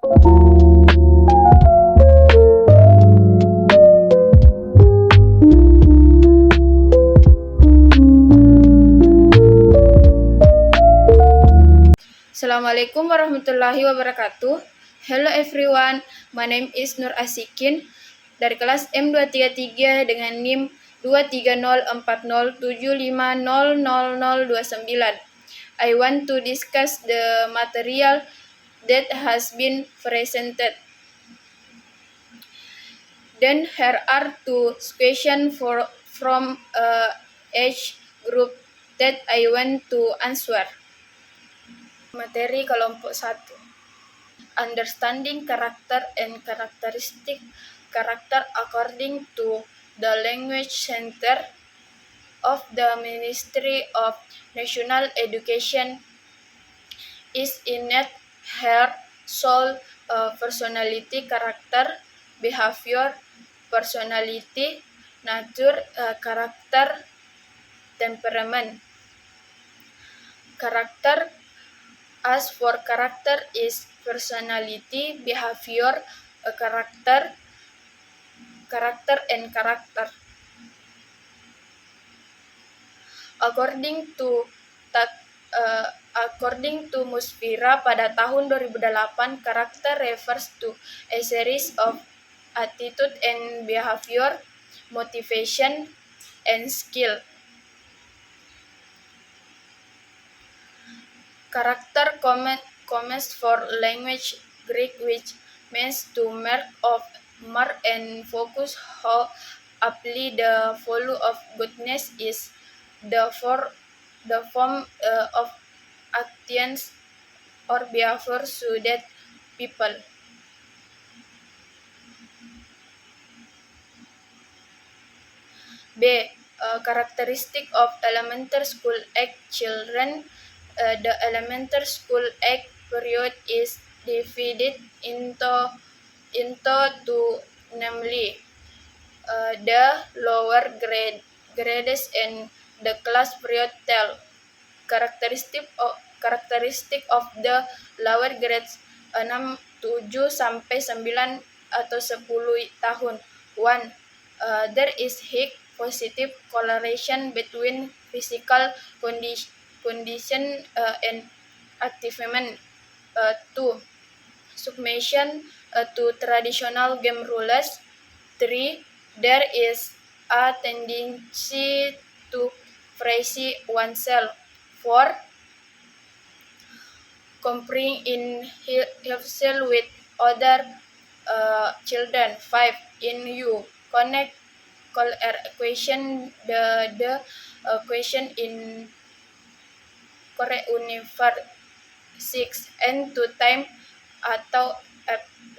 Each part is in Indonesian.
Assalamualaikum warahmatullahi wabarakatuh. Hello everyone, my name is Nur Asikin dari kelas M233 dengan NIM 2304075000029. I want to discuss the material that has been presented. Then here are two questions from each group that I want to answer. Materi kelompok 1. Understanding character and characteristic character according to the Language Center of the Ministry of National Education is innate, heart, soul, personality, character, behavior, personality, nature, character, temperament. Character. As for character is personality, behavior, character, and character. According to Muspira pada tahun 2008, character refers to a series of attitude and behavior, motivation, and skill. Character comes for language Greek, which means to mark and focus how aptly the value of goodness is the form of actions or behavior so that people. B. Characteristic of elementary school age children. The elementary school age period is divided into two, namely the lower grades and the class period. Characteristic of the lower grades 6, 7 sampai 9 atau 10 tahun. 1. There is high positive correlation between physical condition and achievement. 2. Submission to traditional game rules. 3. There is a tendency to praise oneself. 4. Comparing in himself with other children. 5. In you connect equation the question in correct universe. 6. End to time atau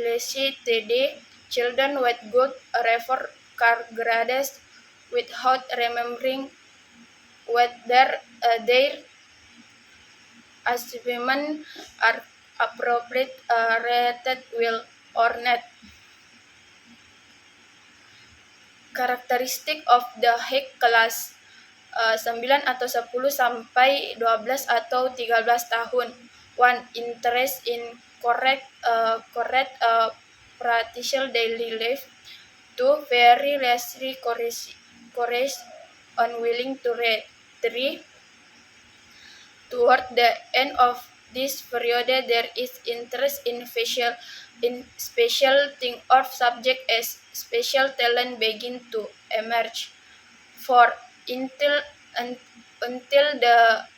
LCTD. Children with good report card grades without remembering whether their achievements are appropriate rated well or not. Characteristic of the high class 9 atau 10 sampai 12 atau 13 tahun. 1. Interest in correct practical daily life. 2. Very lessly courage unwilling to read. 3. Toward the end of this period, there is interest in special thing or subject as special talent begin to emerge. 4. Until the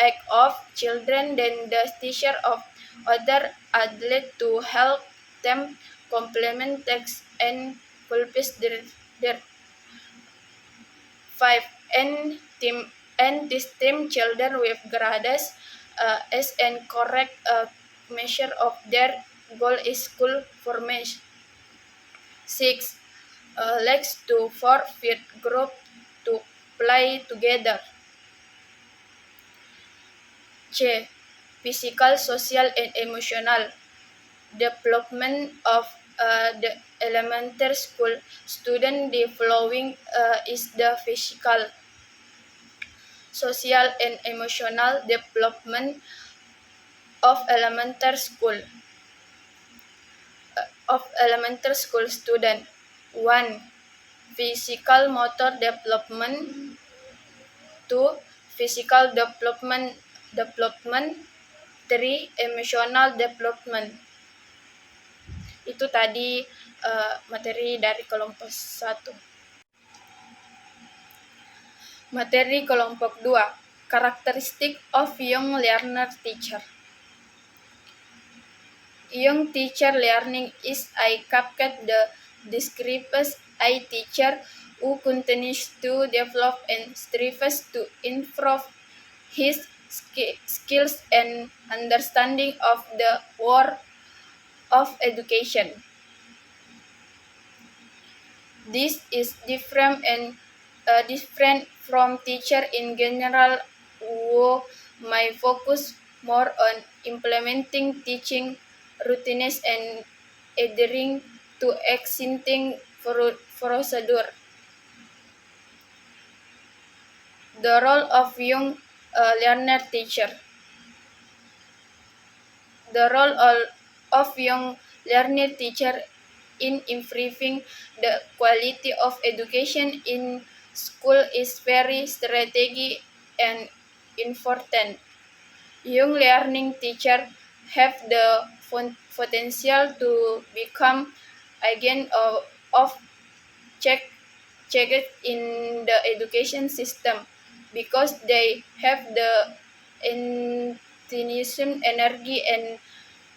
age of children, then the teacher of other adults to help them complement text and fulfill their 5. And distinct children with grades as an correct measure of their goal is school formation. 6. Likes to forfeit group to play together. C. Physical, social, and emotional development of the elementary school student. The following is the physical, social, and emotional development of elementary school. of elementary school student. 1. Physical motor development. 2. Physical development. 3. Emotional development. Itu tadi materi dari kelompok 1. Materi kelompok 2. Characteristic of young learner teacher. Young teacher learning is I captured the describes a teacher who continues to develop and strives to improve his skills and understanding of the world of education. This is different from teacher in general who may focus more on implementing teaching routines and adhering to existing procedure. The role of young learner teacher. The role of young learner teacher in improving the quality of education in school is very strategic and important. Young learning teachers have the potential to become agents of change in the education system because they have the enthusiasm, energy, and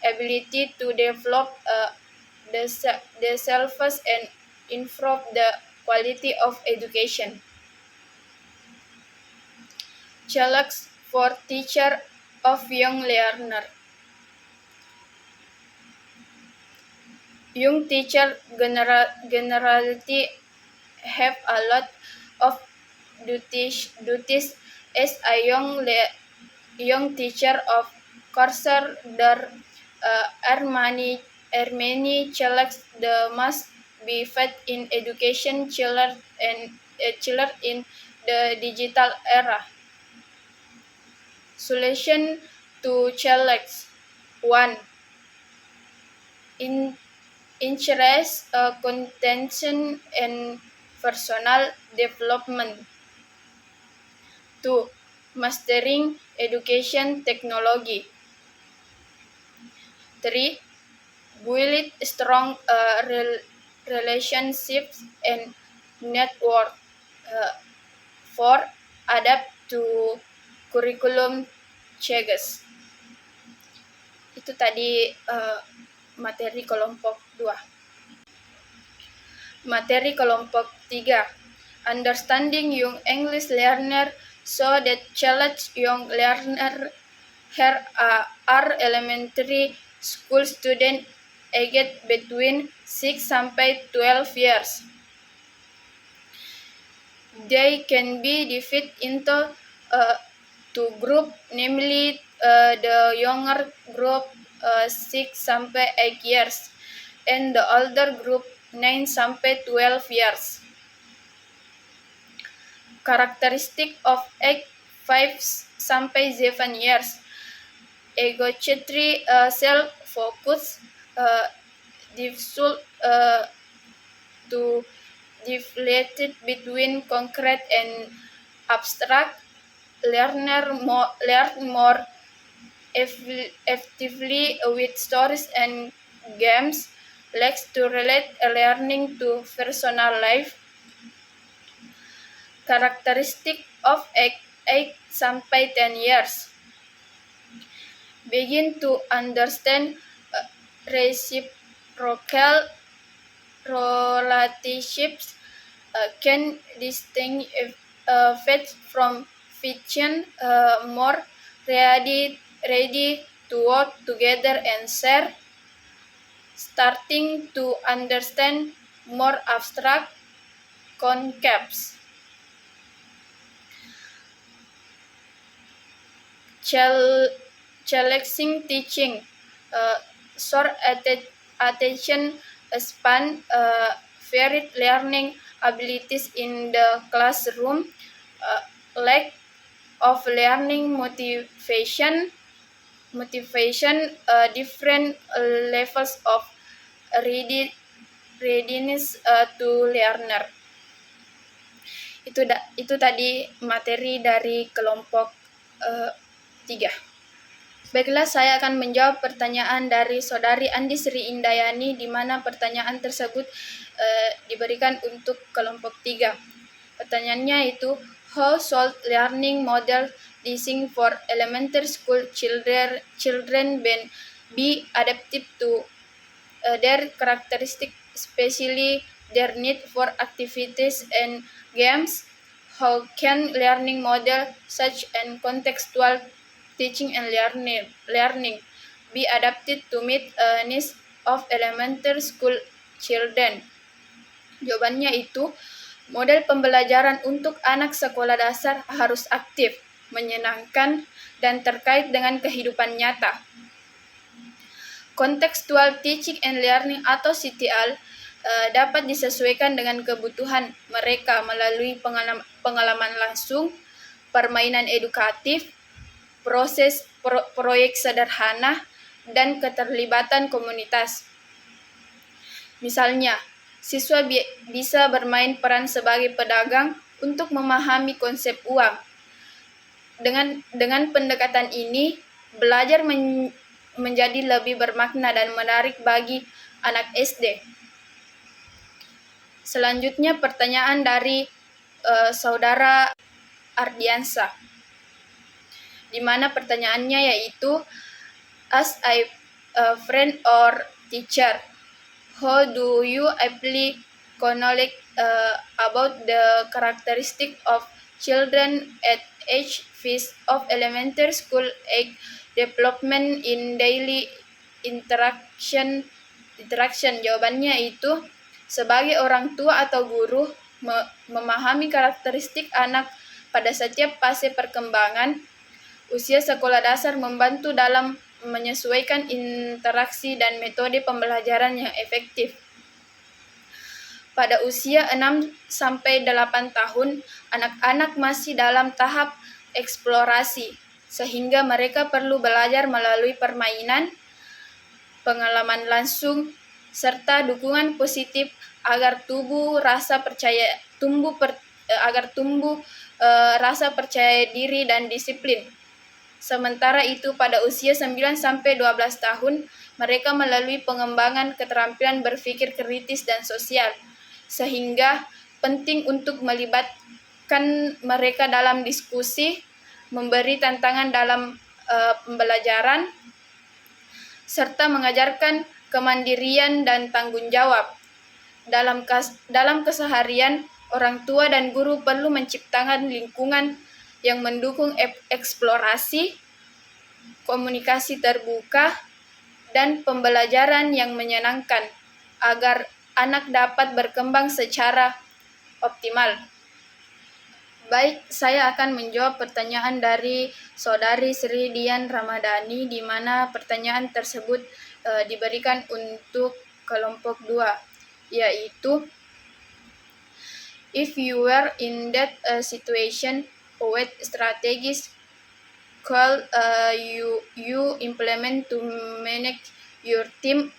ability to develop themselves and improve the quality of education. Challenge for teacher of young learner. Young teacher generally have a lot of duties as a young teacher. Of course, there are many challenges that must be faced in education children in the digital era. Solution to challenge. 1. Interest, contention, and personal development. 2. Mastering education technology. 3. Build strong relationships and network. 4. Adapt to curriculum changes. Itu tadi materi kelompok 2. Materi kelompok 3. Understanding young English learner so that challenge young learner here are elementary school student aged between 6 sampai 12 years. They can be divided into two groups, namely the younger group 6 sampai 8 years and the older group 9 sampai 12 years. Characteristic of age 5 sampai 7 years. Egocentry, self-focus, difficult to differentiate between concrete and abstract. Learn more effectively with stories and games. Likes to relate learning to personal life. Characteristic of 8 sampai 10 years. Begin to understand reciprocal relationships, can distinguish fact from fiction, more ready to work together and share, starting to understand more abstract concepts. Challenging teaching, short attention span, varied learning abilities in the classroom, lack of learning motivation, different levels of readiness to learner. Itu tadi materi dari kelompok 3. Baiklah, saya akan menjawab pertanyaan dari Saudari Andi Sri Indayani, di mana pertanyaan tersebut diberikan untuk kelompok 3. Pertanyaannya itu, how should learning model teaching for elementary school children be adapted to their characteristic, especially their need for activities and games? How can learning model such and contextual teaching and learning be adapted to meet needs of elementary school children? Jawabannya itu, model pembelajaran untuk anak sekolah dasar harus aktif, menyenangkan, dan terkait dengan kehidupan nyata. Contextual teaching and learning atau CTL dapat disesuaikan dengan kebutuhan mereka melalui pengalaman langsung, permainan edukatif, proses proyek sederhana, dan keterlibatan komunitas. Misalnya, siswa bisa bermain peran sebagai pedagang untuk memahami konsep uang. Dengan pendekatan ini, belajar menjadi lebih bermakna dan menarik bagi anak SD. Selanjutnya pertanyaan dari Saudara Ardiansa, di mana pertanyaannya yaitu, as a friend or teacher, how do you apply knowledge about the characteristic of children at age phase of elementary school age development in daily interaction? Jawabannya itu, sebagai orang tua atau guru, memahami karakteristik anak pada setiap fase perkembangan usia sekolah dasar membantu dalam menyesuaikan interaksi dan metode pembelajaran yang efektif. Pada usia 6-8 tahun, anak-anak masih dalam tahap eksplorasi, sehingga mereka perlu belajar melalui permainan, pengalaman langsung, serta dukungan positif agar tumbuh rasa percaya diri dan disiplin. Sementara itu, pada usia 9-12 tahun, mereka melalui pengembangan keterampilan berpikir kritis dan sosial, sehingga penting untuk melibatkan mereka dalam diskusi, memberi tantangan dalam pembelajaran, serta mengajarkan kemandirian dan tanggung jawab. Dalam keseharian, orang tua dan guru perlu menciptakan lingkungan yang mendukung eksplorasi, komunikasi terbuka, dan pembelajaran yang menyenangkan, agar anak dapat berkembang secara optimal. Baik, saya akan menjawab pertanyaan dari Saudari Sri Dian Ramadhani, di mana pertanyaan tersebut diberikan untuk kelompok 2, yaitu, if you were in that situation, what strategies could you implement to manage your team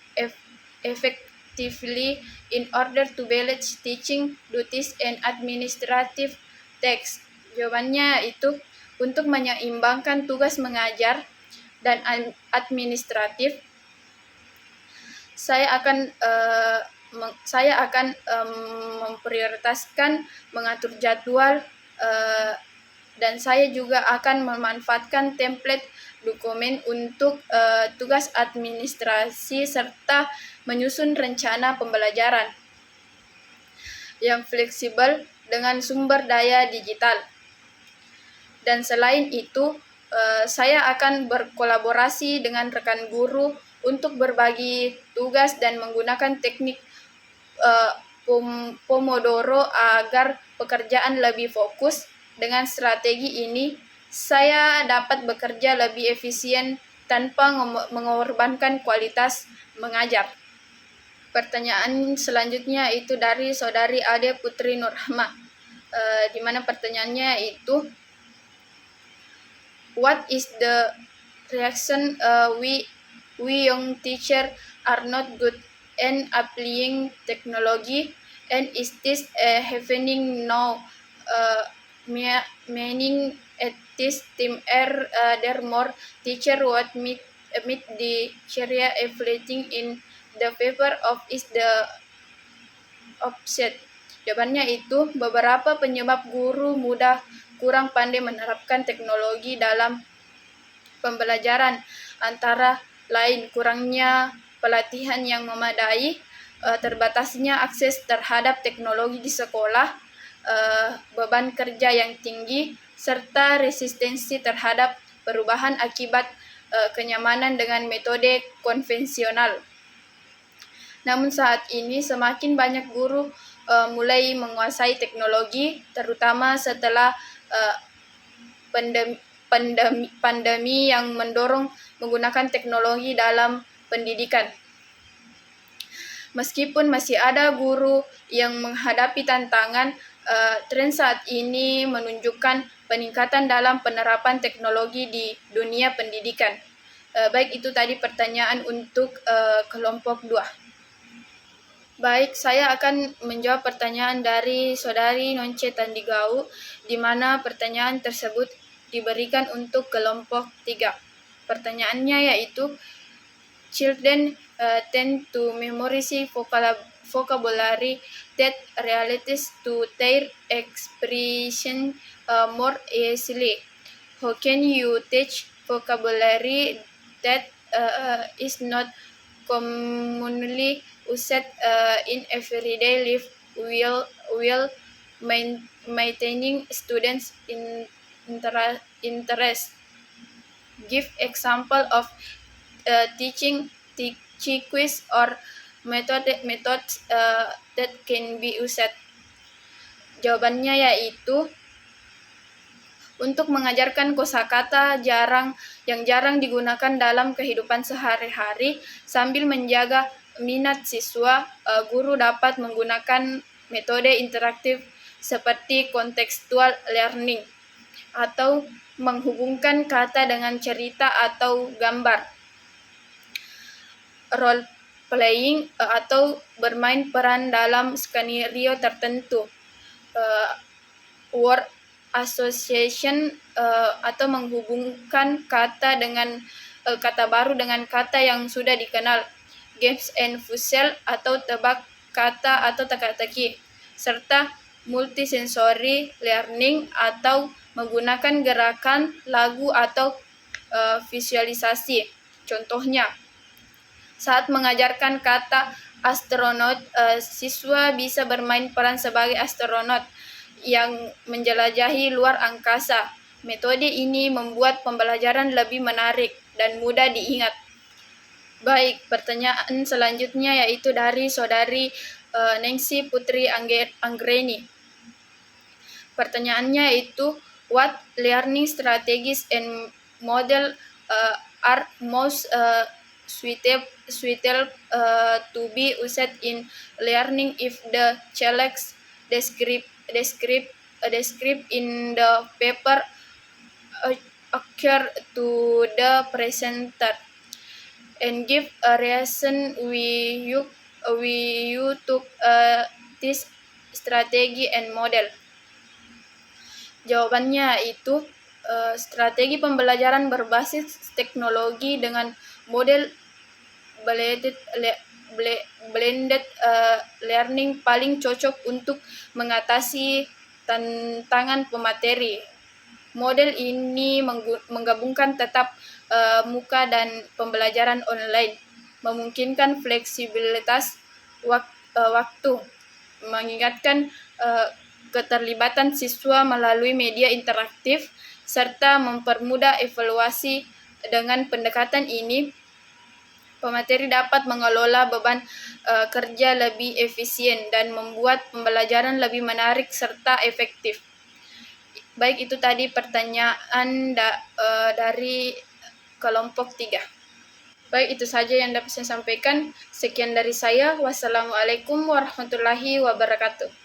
effectively in order to balance teaching duties and administrative tasks? Jawabannya itu, untuk menyeimbangkan tugas mengajar dan administratif, saya akan memprioritaskan mengatur jadwal, dan saya juga akan memanfaatkan template dokumen untuk tugas administrasi serta menyusun rencana pembelajaran yang fleksibel dengan sumber daya digital. Dan selain itu, saya akan berkolaborasi dengan rekan guru untuk berbagi tugas dan menggunakan teknik Pomodoro agar pekerjaan lebih fokus. Dengan strategi ini, saya dapat bekerja lebih efisien tanpa mengorbankan kualitas mengajar. Pertanyaan selanjutnya itu dari Saudari Ade Putri Nurrahma, di mana pertanyaannya itu, what is the reaction we young teacher are not good and applying technology, and is this happening now? Meaning at this time there more teacher what meet the Sharia affiliating in the paper of is the offset. Jawabannya itu beberapa penyebab guru muda kurang pandai menerapkan teknologi dalam pembelajaran, antara lain kurangnya pelatihan yang memadai, terbatasnya akses terhadap teknologi di sekolah, beban kerja yang tinggi, serta resistensi terhadap perubahan akibat kenyamanan dengan metode konvensional. Namun saat ini semakin banyak guru mulai menguasai teknologi, terutama setelah pandemi yang mendorong menggunakan teknologi dalam pendidikan. Meskipun masih ada guru yang menghadapi tantangan, tren saat ini menunjukkan peningkatan dalam penerapan teknologi di dunia pendidikan. Baik, itu tadi pertanyaan untuk kelompok 2. Baik, saya akan menjawab pertanyaan dari Saudari Nonce Tandigau, di mana pertanyaan tersebut diberikan untuk kelompok 3. Pertanyaannya yaitu, children tend to memorize vocabulary that relates to their expression more easily. How can you teach vocabulary that is not commonly used in everyday life while maintaining students' interest? Give example of teaching quiz or methods that can be used. Jawabannya yaitu, untuk mengajarkan kosakata yang jarang digunakan dalam kehidupan sehari-hari sambil menjaga minat siswa, guru dapat menggunakan metode interaktif seperti contextual learning atau menghubungkan kata dengan cerita atau gambar, role playing atau bermain peran dalam skenario tertentu, word association atau menghubungkan kata baru dengan kata yang sudah dikenal, games and puzzle atau tebak kata atau teka-teki, serta multisensory learning atau menggunakan gerakan, lagu atau visualisasi. Contohnya, saat mengajarkan kata astronot, siswa bisa bermain peran sebagai astronot yang menjelajahi luar angkasa. Metode ini membuat pembelajaran lebih menarik dan mudah diingat. Baik, pertanyaan selanjutnya yaitu dari Saudari Nancy Putri Anggreni. Pertanyaannya itu, what learning strategies and model are most suitable to be used in learning if the challenge described in the paper occur to the presenter, and give a reason you took this strategy and model. Jawabannya itu, strategi pembelajaran berbasis teknologi dengan model blended learning paling cocok untuk mengatasi tantangan pemateri. Model ini menggabungkan tatap muka dan pembelajaran online, memungkinkan fleksibilitas waktu, mengingatkan keterlibatan siswa melalui media interaktif, serta mempermudah evaluasi. Dengan pendekatan ini, pemateri dapat mengelola beban kerja lebih efisien dan membuat pembelajaran lebih menarik serta efektif. Baik, itu tadi pertanyaan dari kelompok 3. Baik, itu saja yang dapat saya sampaikan. Sekian dari saya. Wassalamualaikum warahmatullahi wabarakatuh.